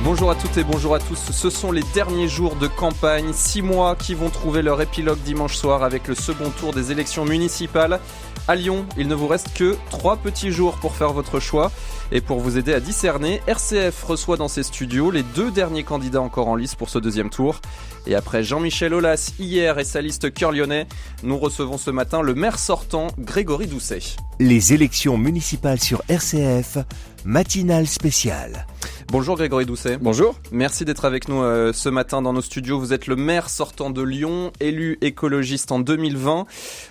Bonjour à toutes et bonjour à tous, ce sont les derniers jours de campagne, 6 mois qui vont trouver leur épilogue dimanche soir avec le second tour des élections municipales. À Lyon, il ne vous reste que 3 petits jours pour faire votre choix. Et pour vous aider à discerner, RCF reçoit dans ses studios les 2 derniers candidats encore en lice pour ce deuxième tour. Et après Jean-Michel Aulas hier et sa liste Cœur Lyonnais, nous recevons ce matin le maire sortant, Grégory Doucet. Les élections municipales sur RCF, matinale spéciale. Bonjour Grégory Doucet. Bonjour. Merci d'être avec nous ce matin dans nos studios. Vous êtes le maire sortant de Lyon, élu écologiste en 2020.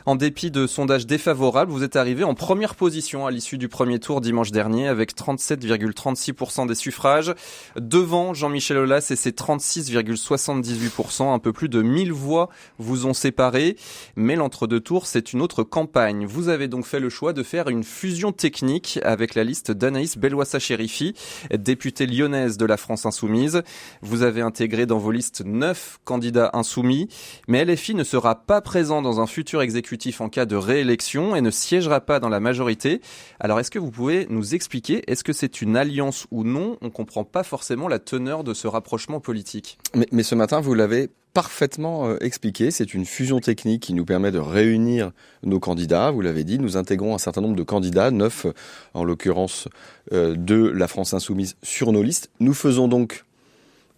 En dépit de sondages défavorables, vous êtes arrivé en première position à l'issue du premier tour dimanche dernier avec 37,36% des suffrages, devant Jean-Michel Aulas et ses 36,78%. Un peu plus de 1000 voix vous ont séparé. Mais l'entre-deux tours, c'est une autre campagne. Vous avez donc fait le choix de faire une fusion technique avec la liste d'Anaïs Belloissa-Chérifi, députée lyonnaise de la France Insoumise. Vous avez intégré dans vos listes 9 candidats insoumis, mais LFI ne sera pas présent dans un futur exécutif en cas de réélection et ne siégera pas dans la majorité. Alors est-ce que vous pouvez nous expliquer, est-ce que c'est une alliance ou non? On ne comprend pas forcément la teneur de ce rapprochement politique. Mais ce matin, vous l'avez parfaitement expliqué, c'est une fusion technique qui nous permet de réunir nos candidats. Vous l'avez dit, nous intégrons un certain nombre de candidats, 9 en l'occurrence de la France Insoumise sur nos listes. Nous faisons donc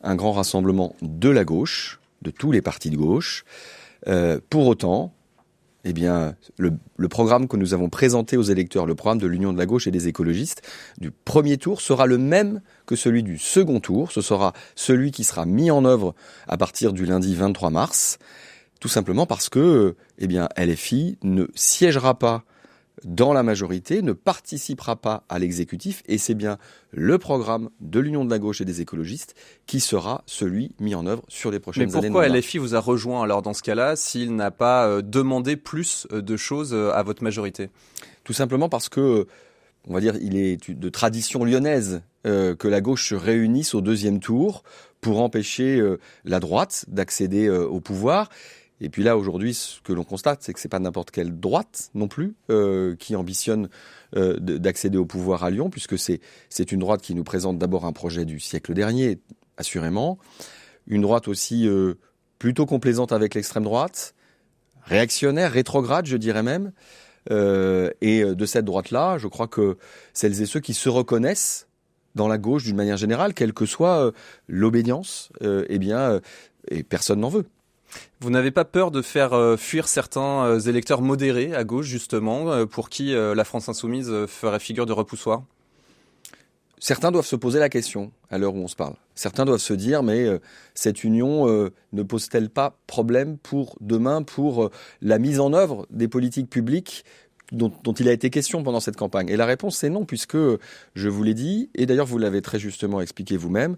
un grand rassemblement de la gauche, de tous les partis de gauche. Pour autant, eh bien, le programme que nous avons présenté aux électeurs, le programme de l'Union de la gauche et des écologistes, du premier tour sera le même que celui du second tour. Ce sera celui qui sera mis en œuvre à partir du lundi 23 mars, tout simplement parce que eh bien, LFI ne siégera pas dans la majorité, ne participera pas à l'exécutif, et c'est bien le programme de l'Union de la gauche et des écologistes qui sera celui mis en œuvre sur les prochaines années. Mais pourquoi LFI vous a rejoint alors dans ce cas-là, s'il n'a pas demandé plus de choses à votre majorité? Tout simplement parce que, on va dire, il est de tradition lyonnaise que la gauche se réunisse au deuxième tour pour empêcher la droite d'accéder au pouvoir. Et puis là, aujourd'hui, ce que l'on constate, c'est que c'est pas n'importe quelle droite non plus qui ambitionne d'accéder au pouvoir à Lyon, puisque c'est une droite qui nous présente d'abord un projet du siècle dernier, assurément. Une droite aussi plutôt complaisante avec l'extrême droite, réactionnaire, rétrograde, je dirais même. Et de cette droite-là, je crois que celles et ceux qui se reconnaissent dans la gauche d'une manière générale, quelle que soit l'obédience, et personne n'en veut. Vous n'avez pas peur de faire fuir certains électeurs modérés à gauche, justement, pour qui la France Insoumise ferait figure de repoussoir? Certains doivent se poser la question à l'heure où on se parle. Certains doivent se dire, mais cette union ne pose-t-elle pas problème pour demain, pour la mise en œuvre des politiques publiques dont il a été question pendant cette campagne? Et la réponse, c'est non, puisque, je vous l'ai dit, et d'ailleurs vous l'avez très justement expliqué vous-même,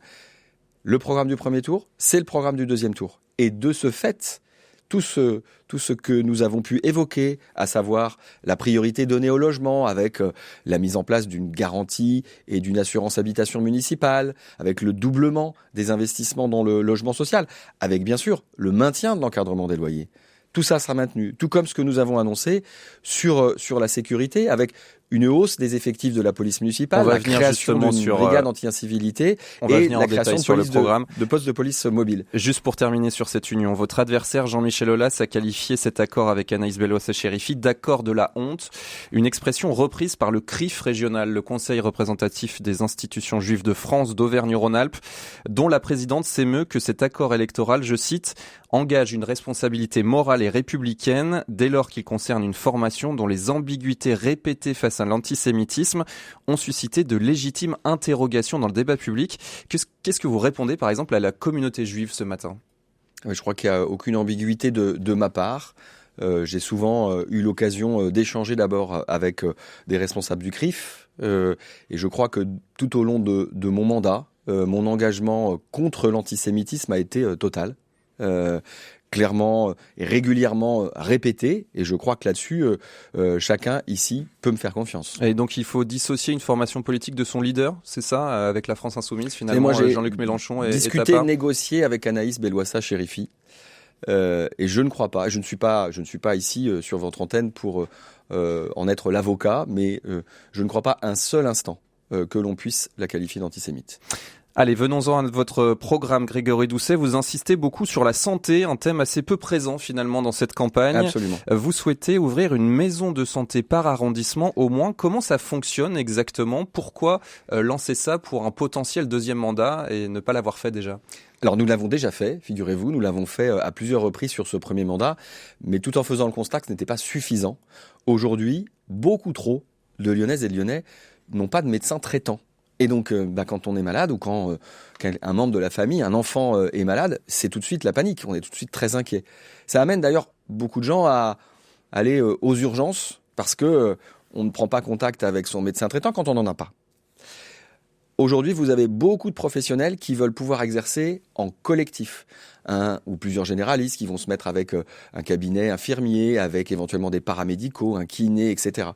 le programme du premier tour, c'est le programme du deuxième tour. Et de ce fait, tout ce que nous avons pu évoquer, à savoir la priorité donnée au logement, avec la mise en place d'une garantie et d'une assurance habitation municipale, avec le doublement des investissements dans le logement social, avec bien sûr le maintien de l'encadrement des loyers. Tout ça sera maintenu, tout comme ce que nous avons annoncé sur la sécurité, avec une hausse des effectifs de la police municipale, la création d'une brigade anti-incivilité et la création de postes de police mobile. Juste pour terminer sur cette union, votre adversaire Jean-Michel Aulas a qualifié cet accord avec Anaïs Belloissa-Chérifi d'accord de la honte, une expression reprise par le CRIF régional, le Conseil représentatif des institutions juives de France d'Auvergne-Rhône-Alpes, dont la présidente s'émeut que cet accord électoral, je cite, engage une responsabilité morale et républicaine dès lors qu'il concerne une formation dont les ambiguïtés répétées face à l'antisémitisme ont suscité de légitimes interrogations dans le débat public. Qu'est-ce que vous répondez par exemple à la communauté juive ce matin? Je crois qu'il n'y a aucune ambiguïté de ma part. J'ai souvent eu l'occasion d'échanger d'abord avec des responsables du CRIF et je crois que tout au long de mon mandat, mon engagement contre l'antisémitisme a été total. Clairement et régulièrement répété, et je crois que là-dessus, chacun ici peut me faire confiance. Et donc il faut dissocier une formation politique de son leader, c'est ça, avec la France Insoumise finalement, moi, j'ai Jean-Luc Mélenchon et discuté, négocié avec Anaïs Belloissa-Chérifi, Et je ne crois pas, je ne suis pas ici sur votre antenne pour en être l'avocat, mais je ne crois pas un seul instant que l'on puisse la qualifier d'antisémite. Allez, venons-en à votre programme, Grégory Doucet. Vous insistez beaucoup sur la santé, un thème assez peu présent finalement dans cette campagne. Absolument. Vous souhaitez ouvrir une maison de santé par arrondissement au moins. Comment ça fonctionne exactement ? Pourquoi lancer ça pour un potentiel deuxième mandat et ne pas l'avoir fait déjà ? Alors nous l'avons déjà fait, figurez-vous, nous l'avons fait à plusieurs reprises sur ce premier mandat, mais tout en faisant le constat que ce n'était pas suffisant. Aujourd'hui, beaucoup trop de Lyonnaises et de Lyonnais n'ont pas de médecin traitant. Et donc, quand on est malade ou quand un membre de la famille, un enfant est malade, c'est tout de suite la panique. On est tout de suite très inquiet. Ça amène d'ailleurs beaucoup de gens à aller aux urgences parce que on ne prend pas contact avec son médecin traitant quand on n'en a pas. Aujourd'hui, vous avez beaucoup de professionnels qui veulent pouvoir exercer en collectif. Un ou plusieurs généralistes qui vont se mettre avec un cabinet infirmier, avec éventuellement des paramédicaux, un kiné, etc.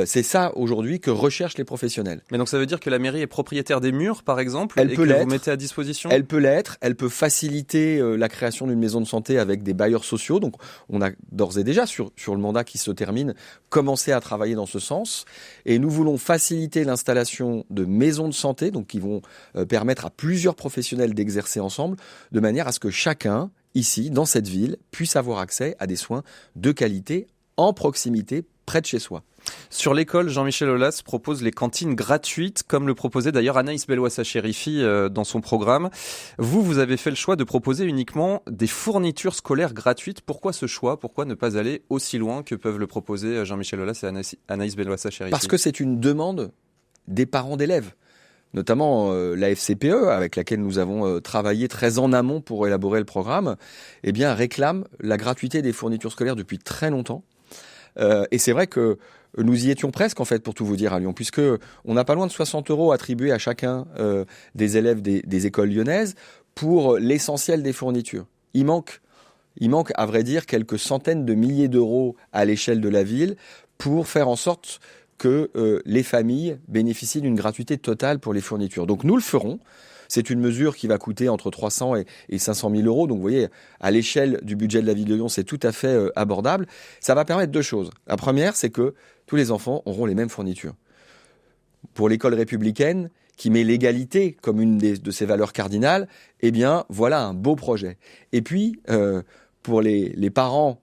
C'est ça aujourd'hui que recherchent les professionnels. Mais donc ça veut dire que la mairie est propriétaire des murs, par exemple, Elle et peut que l'être. vous mettez à disposition ? Elle peut l'être, elle peut faciliter la création d'une maison de santé avec des bailleurs sociaux. Donc on a d'ores et déjà, sur le mandat qui se termine, commencé à travailler dans ce sens. Et nous voulons faciliter l'installation de maisons de santé, donc qui vont permettre à plusieurs professionnels d'exercer ensemble, de manière à ce que chacun, ici, dans cette ville, puisse avoir accès à des soins de qualité, en proximité, près de chez soi. Sur l'école, Jean-Michel Aulas propose les cantines gratuites, comme le proposait d'ailleurs Anaïs Bellois-Chérifi dans son programme. Vous avez fait le choix de proposer uniquement des fournitures scolaires gratuites. Pourquoi ce choix ? Pourquoi ne pas aller aussi loin que peuvent le proposer Jean-Michel Aulas et Anaïs Bellois-Chérifi ? Parce que c'est une demande des parents d'élèves. Notamment la FCPE, avec laquelle nous avons travaillé très en amont pour élaborer le programme, eh bien, réclame la gratuité des fournitures scolaires depuis très longtemps. Et c'est vrai que nous y étions presque, en fait, pour tout vous dire, à Lyon, puisque on n'a pas loin de 60 € attribués à chacun des élèves des écoles lyonnaises pour l'essentiel des fournitures. Il manque, à vrai dire, quelques centaines de milliers d'euros à l'échelle de la ville pour faire en sorte que les familles bénéficient d'une gratuité totale pour les fournitures. Donc nous le ferons. C'est une mesure qui va coûter entre 300 et 500 000 €. Donc vous voyez, à l'échelle du budget de la ville de Lyon, c'est tout à fait abordable. Ça va permettre deux choses. La première, c'est que tous les enfants auront les mêmes fournitures. Pour l'école républicaine, qui met l'égalité comme une de ses valeurs cardinales, eh bien voilà un beau projet. Et puis, pour les parents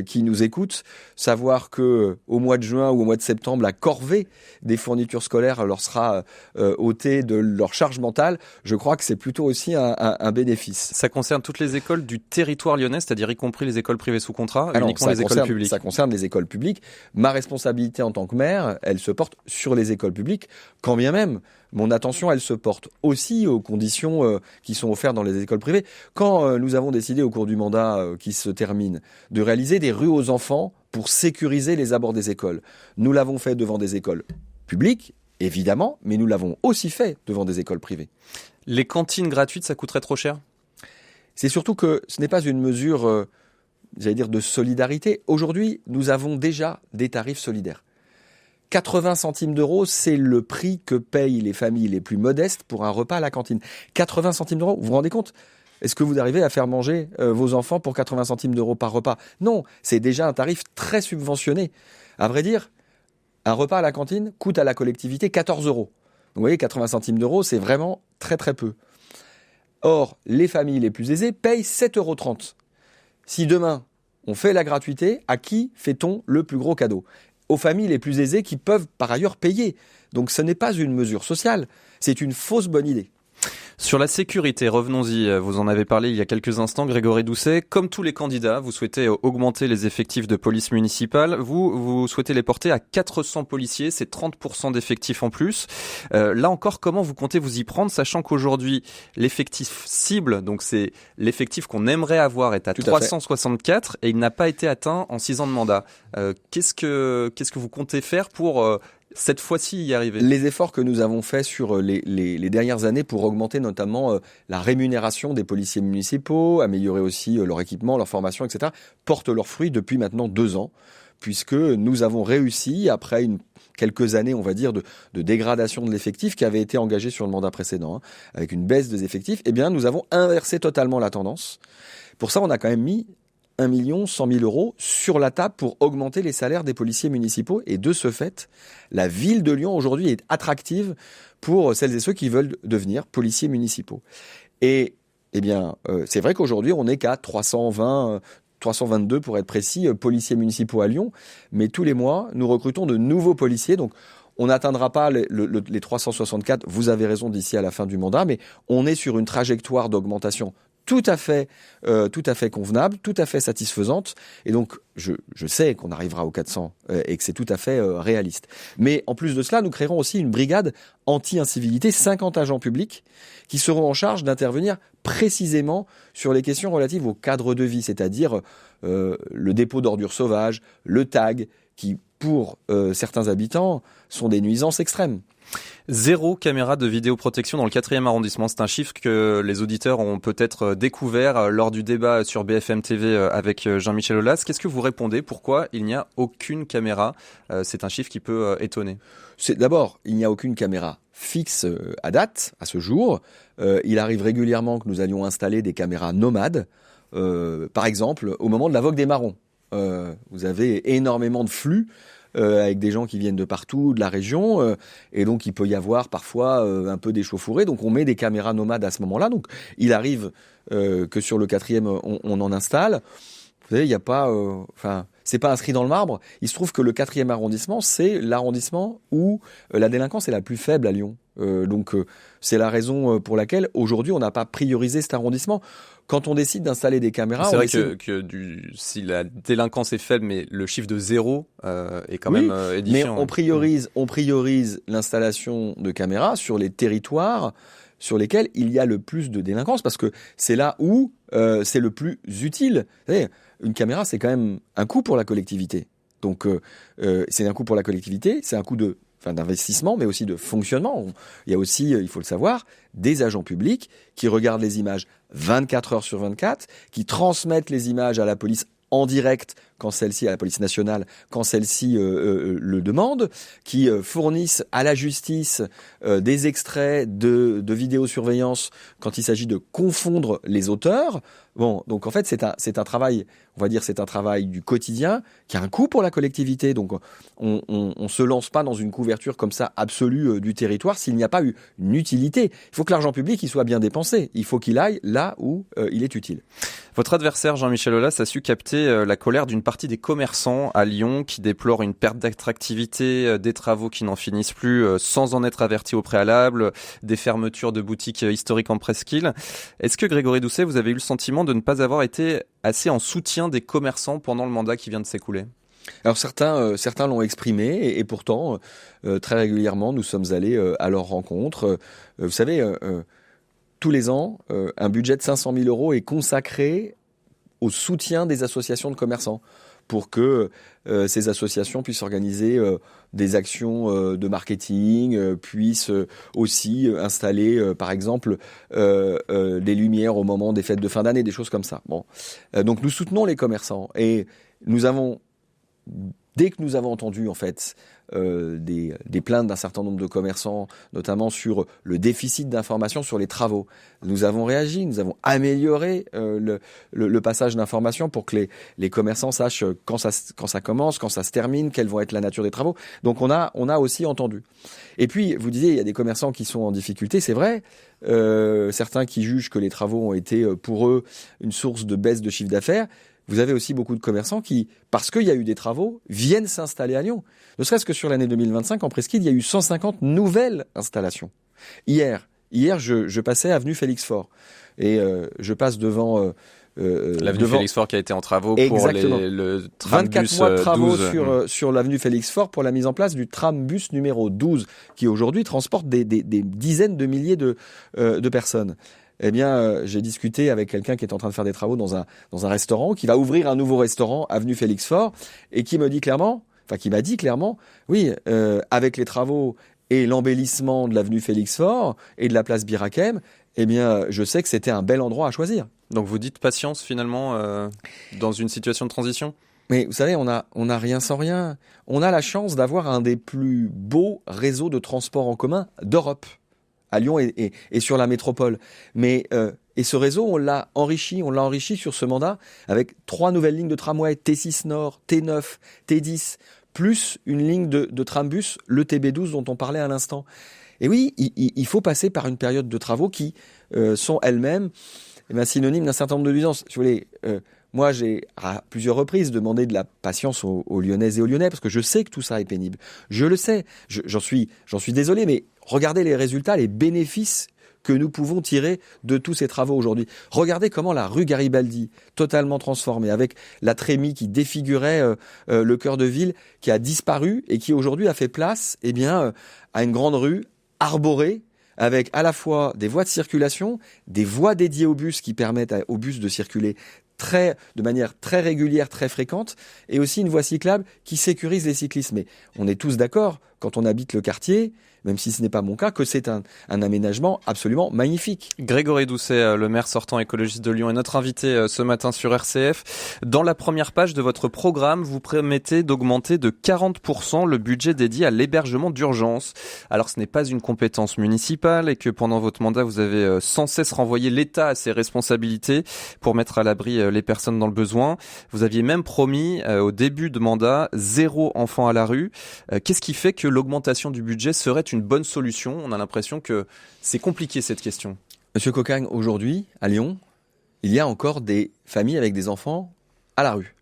qui nous écoutent, savoir que au mois de juin ou au mois de septembre, la corvée des fournitures scolaires leur sera ôtée de leur charge mentale, je crois que c'est plutôt aussi un bénéfice. Ça concerne toutes les écoles du territoire lyonnais, c'est-à-dire y compris les écoles privées sous contrat, uniquement les écoles publiques. Ça concerne les écoles publiques. Ma responsabilité en tant que maire, elle se porte sur les écoles publiques, quand bien même mon attention, elle se porte aussi aux conditions qui sont offertes dans les écoles privées. Quand nous avons décidé au cours du mandat qui se termine de réaliser des rues aux enfants pour sécuriser les abords des écoles, nous l'avons fait devant des écoles publiques, évidemment, mais nous l'avons aussi fait devant des écoles privées. Les cantines gratuites, ça coûterait trop cher ? C'est surtout que ce n'est pas une mesure, de solidarité. Aujourd'hui, nous avons déjà des tarifs solidaires. 80 centimes d'euros, c'est le prix que payent les familles les plus modestes pour un repas à la cantine. 80 centimes d'euros, vous vous rendez compte ? Est-ce que vous arrivez à faire manger vos enfants pour 80 centimes d'euros par repas ? Non, c'est déjà un tarif très subventionné. À vrai dire, un repas à la cantine coûte à la collectivité 14 €. Donc vous voyez, 80 centimes d'euros, c'est vraiment très très peu. Or, les familles les plus aisées payent 7,30 €. Si demain, on fait la gratuité, à qui fait-on le plus gros cadeau ? Aux familles les plus aisées qui peuvent par ailleurs payer. Donc ce n'est pas une mesure sociale, c'est une fausse bonne idée. Sur la sécurité, revenons-y, vous en avez parlé il y a quelques instants, Grégory Doucet. Comme tous les candidats, vous souhaitez augmenter les effectifs de police municipale. Vous souhaitez les porter à 400 policiers, c'est 30% d'effectifs en plus. Là encore, comment vous comptez vous y prendre, sachant qu'aujourd'hui, l'effectif cible, donc c'est l'effectif qu'on aimerait avoir, est à 364 et il n'a pas été atteint en 6 ans de mandat. Qu'est-ce que vous comptez faire pour cette fois-ci y arriver? Les efforts que nous avons faits sur les dernières années pour augmenter notamment la rémunération des policiers municipaux, améliorer aussi leur équipement, leur formation, etc., portent leurs fruits depuis maintenant 2 ans. puisque nous avons réussi, après quelques années, on va dire, de dégradation de l'effectif qui avait été engagé sur le mandat précédent, avec une baisse des effectifs, eh bien, nous avons inversé totalement la tendance. Pour ça, on a quand même mis 1 100 000 € sur la table pour augmenter les salaires des policiers municipaux. Et de ce fait, la ville de Lyon aujourd'hui est attractive pour celles et ceux qui veulent devenir policiers municipaux. Et eh bien, c'est vrai qu'aujourd'hui, on n'est qu'à 322 pour être précis, policiers municipaux à Lyon. Mais tous les mois, nous recrutons de nouveaux policiers. Donc, on n'atteindra pas les 364, vous avez raison, d'ici à la fin du mandat, mais on est sur une trajectoire d'augmentation tout à fait convenable, tout à fait satisfaisante. Et donc, je sais qu'on arrivera aux 400 et que c'est tout à fait réaliste. Mais en plus de cela, nous créerons aussi une brigade anti-incivilité, 50 agents publics qui seront en charge d'intervenir précisément sur les questions relatives au cadre de vie, c'est-à-dire le dépôt d'ordures sauvages, le tag, qui, pour certains habitants, sont des nuisances extrêmes. 0 caméra de vidéoprotection dans le 4e arrondissement. C'est un chiffre que les auditeurs ont peut-être découvert lors du débat sur BFM TV avec Jean-Michel Aulas. Qu'est-ce que vous répondez? Pourquoi il n'y a aucune caméra? C'est un chiffre qui peut étonner. D'abord, il n'y a aucune caméra fixe à date, à ce jour. Il arrive régulièrement que nous allions installer des caméras nomades. Par exemple, au moment de la vogue des marrons. Vous avez énormément de flux avec des gens qui viennent de partout, de la région, et donc il peut y avoir parfois un peu d'échauffourée. Donc on met des caméras nomades à ce moment-là. Donc il arrive que sur le 4e, on en installe. Vous savez, il n'y a pas... c'est pas inscrit dans le marbre. Il se trouve que le 4e arrondissement, c'est l'arrondissement où la délinquance est la plus faible à Lyon. Donc c'est la raison pour laquelle aujourd'hui on n'a pas priorisé cet arrondissement. Quand on décide d'installer des caméras, c'est vrai que si la délinquance est faible, mais le chiffre de 0 est quand même édifiant. Mais on priorise l'installation de caméras sur les territoires sur lesquels il y a le plus de délinquance, parce que c'est là où c'est le plus utile. Vous savez, une caméra, c'est quand même un coût pour la collectivité. Donc c'est un coût pour la collectivité, c'est un coût d'investissement, mais aussi de fonctionnement. Il y a aussi, il faut le savoir, des agents publics qui regardent les images 24 heures sur 24, qui transmettent les images à la police en direct, quand celle-ci, à la police nationale, quand celle-ci le demande, qui fournissent à la justice des extraits de vidéosurveillance quand il s'agit de confondre les auteurs. Bon, donc en fait, c'est un travail, on va dire, c'est un travail du quotidien qui a un coût pour la collectivité. Donc on se lance pas dans une couverture comme ça absolue du territoire s'il n'y a pas eu une utilité. Il faut que l'argent public il soit bien dépensé. Il faut qu'il aille là où il est utile. Votre adversaire Jean-Michel Aulas a su capter la colère d'une partie des commerçants à Lyon qui déplorent une perte d'attractivité, des travaux qui n'en finissent plus sans en être avertis au préalable, des fermetures de boutiques historiques en presqu'île. Est-ce que Grégory Doucet, vous avez eu le sentiment de ne pas avoir été assez en soutien des commerçants pendant le mandat qui vient de s'écouler? Alors certains l'ont exprimé et pourtant très régulièrement nous sommes allés à leur rencontre. Vous savez, tous les ans, un budget de 500 000 € est consacré au soutien des associations de commerçants pour que ces associations puissent organiser des actions de marketing, puissent aussi installer, par exemple, des lumières au moment des fêtes de fin d'année, des choses comme ça. Bon, donc nous soutenons les commerçants et dès que nous avons entendu en fait des plaintes d'un certain nombre de commerçants, notamment sur le déficit d'informations sur les travaux, nous avons réagi, nous avons amélioré le passage d'informations pour que les commerçants sachent quand ça commence, quand ça se termine, quelle va être la nature des travaux. Donc on a aussi entendu. Et puis vous disiez, il y a des commerçants qui sont en difficulté, c'est vrai. Certains qui jugent que les travaux ont été pour eux une source de baisse de chiffre d'affaires. Vous avez aussi beaucoup de commerçants qui, parce qu'il y a eu des travaux, viennent s'installer à Lyon. Ne serait-ce que sur l'année 2025, en presqu'île, il y a eu 150 nouvelles installations. Hier, je passais avenue Félix-Faure et je passe devant... l'avenue Félix-Faure qui a été en travaux exactement. Pour le tram 24 bus mois de travaux 12. sur l'avenue Félix-Faure pour la mise en place du tram bus numéro 12 qui aujourd'hui transporte des dizaines de milliers de personnes. Eh bien, j'ai discuté avec quelqu'un qui est en train de faire des travaux dans un restaurant, qui va ouvrir un nouveau restaurant, avenue Félix-Faure, et qui m'a dit clairement, oui, avec les travaux et l'embellissement de l'avenue Félix-Faure et de la place Bir Hakeim, eh bien, je sais que c'était un bel endroit à choisir. Donc vous dites patience finalement dans une situation de transition ? Mais vous savez, on a rien sans rien. On a la chance d'avoir un des plus beaux réseaux de transport en commun d'Europe, à Lyon et sur la métropole. Mais et ce réseau, on l'a enrichi sur ce mandat avec 3 nouvelles lignes de tramway, T6 Nord, T9, T10, plus une ligne de trambus, le TB12 dont on parlait à l'instant. Et oui, il faut passer par une période de travaux qui sont elles-mêmes synonymes d'un certain nombre de nuisances. Si vous voulez, moi, j'ai à plusieurs reprises demandé de la patience aux Lyonnaises et aux Lyonnais parce que je sais que tout ça est pénible. Je le sais. J'en suis désolé, mais regardez les résultats, les bénéfices que nous pouvons tirer de tous ces travaux aujourd'hui. Regardez comment la rue Garibaldi, totalement transformée, avec la trémie qui défigurait le cœur de ville, qui a disparu et qui aujourd'hui a fait place à une grande rue arborée, avec à la fois des voies de circulation, des voies dédiées aux bus qui permettent aux bus de circuler de manière très régulière, très fréquente, et aussi une voie cyclable qui sécurise les cyclistes. Mais on est tous d'accord, quand on habite le quartier, même si ce n'est pas mon cas, que c'est un aménagement absolument magnifique. Grégory Doucet, le maire sortant écologiste de Lyon, est notre invité ce matin sur RCF. Dans la première page de votre programme, vous promettez d'augmenter de 40% le budget dédié à l'hébergement d'urgence. Alors ce n'est pas une compétence municipale et que pendant votre mandat, vous avez sans cesse renvoyé l'État à ses responsabilités pour mettre à l'abri les personnes dans le besoin. Vous aviez même promis au début de mandat 0 enfant à la rue. Qu'est-ce qui fait que l'augmentation du budget serait une bonne solution? On a l'impression que c'est compliqué cette question. Monsieur Cocagne, aujourd'hui, à Lyon, il y a encore des familles avec des enfants à la rue.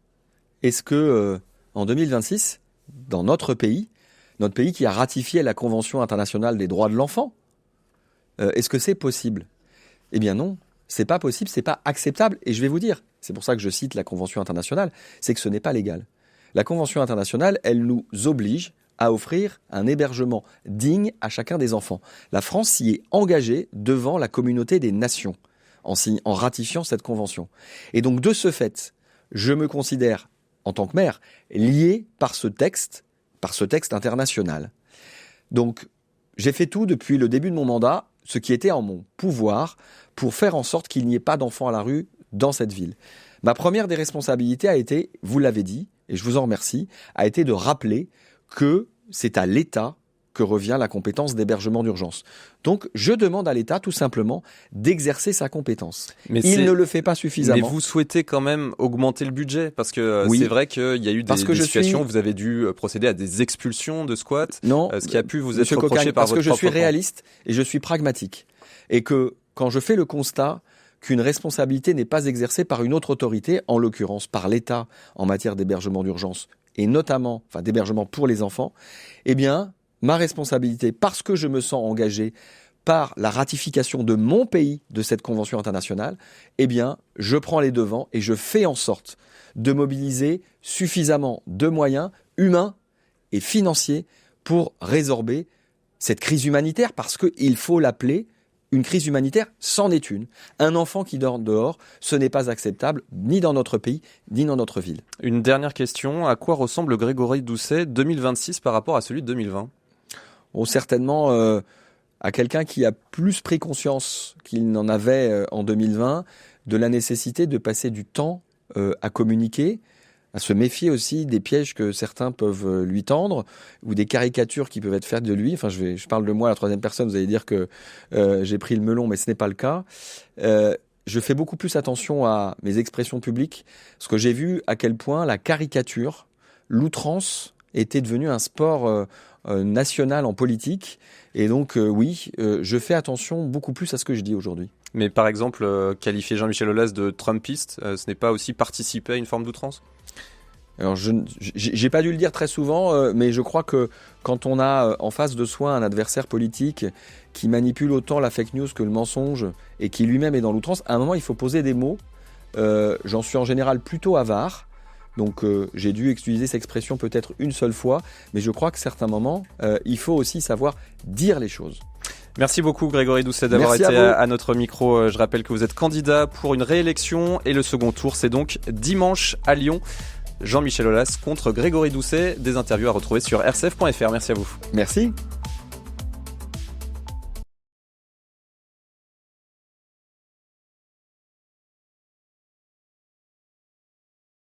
Est-ce que en 2026, dans notre pays qui a ratifié la Convention internationale des droits de l'enfant, est-ce que c'est possible? Eh bien non, c'est pas possible, c'est pas acceptable. Et je vais vous dire, c'est pour ça que je cite la Convention internationale, c'est que ce n'est pas légal. La Convention internationale, elle nous oblige à offrir un hébergement digne à chacun des enfants. La France s'y est engagée devant la communauté des nations en ratifiant cette convention. Et donc de ce fait, je me considère, en tant que maire, lié par ce texte international. Donc j'ai fait tout depuis le début de mon mandat, ce qui était en mon pouvoir, pour faire en sorte qu'il n'y ait pas d'enfants à la rue dans cette ville. Ma première des responsabilités a été, vous l'avez dit, et je vous en remercie, a été de rappeler que c'est à l'État que revient la compétence d'hébergement d'urgence. Donc, je demande à l'État, tout simplement, d'exercer sa compétence. Il ne le fait pas suffisamment. Mais vous souhaitez quand même augmenter le budget? Parce que oui, c'est vrai qu'il y a eu des situations où vous avez dû procéder à des expulsions de squats. Non, ce qui a pu vous être reproché par votre propre camp. Parce que je suis réaliste et je suis pragmatique. Et que, quand je fais le constat qu'une responsabilité n'est pas exercée par une autre autorité, en l'occurrence par l'État en matière d'hébergement d'urgence, et notamment d'hébergement pour les enfants, eh bien, ma responsabilité, parce que je me sens engagé par la ratification de mon pays de cette convention internationale, eh bien, je prends les devants et je fais en sorte de mobiliser suffisamment de moyens humains et financiers pour résorber cette crise humanitaire, parce qu'il faut l'appeler une crise humanitaire, c'en est une. Un enfant qui dort dehors, ce n'est pas acceptable, ni dans notre pays, ni dans notre ville. Une dernière question, à quoi ressemble Grégory Doucet 2026 par rapport à celui de 2020 ? Certainement à quelqu'un qui a plus pris conscience qu'il n'en avait en 2020 de la nécessité de passer du temps à communiquer, à se méfier aussi des pièges que certains peuvent lui tendre ou des caricatures qui peuvent être faites de lui. Enfin, je parle de moi à la troisième personne, vous allez dire que j'ai pris le melon, mais ce n'est pas le cas. Je fais beaucoup plus attention à mes expressions publiques, parce que j'ai vu à quel point la caricature, l'outrance, était devenu un sport national en politique. Et donc, je fais attention beaucoup plus à ce que je dis aujourd'hui. Mais par exemple, qualifier Jean-Michel Aulas de Trumpiste, ce n'est pas aussi participer à une forme d'outrance ? Alors, j'ai pas dû le dire très souvent, mais je crois que quand on a en face de soi un adversaire politique qui manipule autant la fake news que le mensonge et qui lui-même est dans l'outrance, à un moment, il faut poser des mots. J'en suis en général plutôt avare. Donc j'ai dû utiliser cette expression peut-être une seule fois, mais je crois qu'à certains moments, il faut aussi savoir dire les choses. Merci beaucoup Grégory Doucet d'avoir été à notre micro. Je rappelle que vous êtes candidat pour une réélection et le second tour, c'est donc dimanche à Lyon. Jean-Michel Aulas contre Grégory Doucet. Des interviews à retrouver sur rcf.fr. Merci à vous. Merci.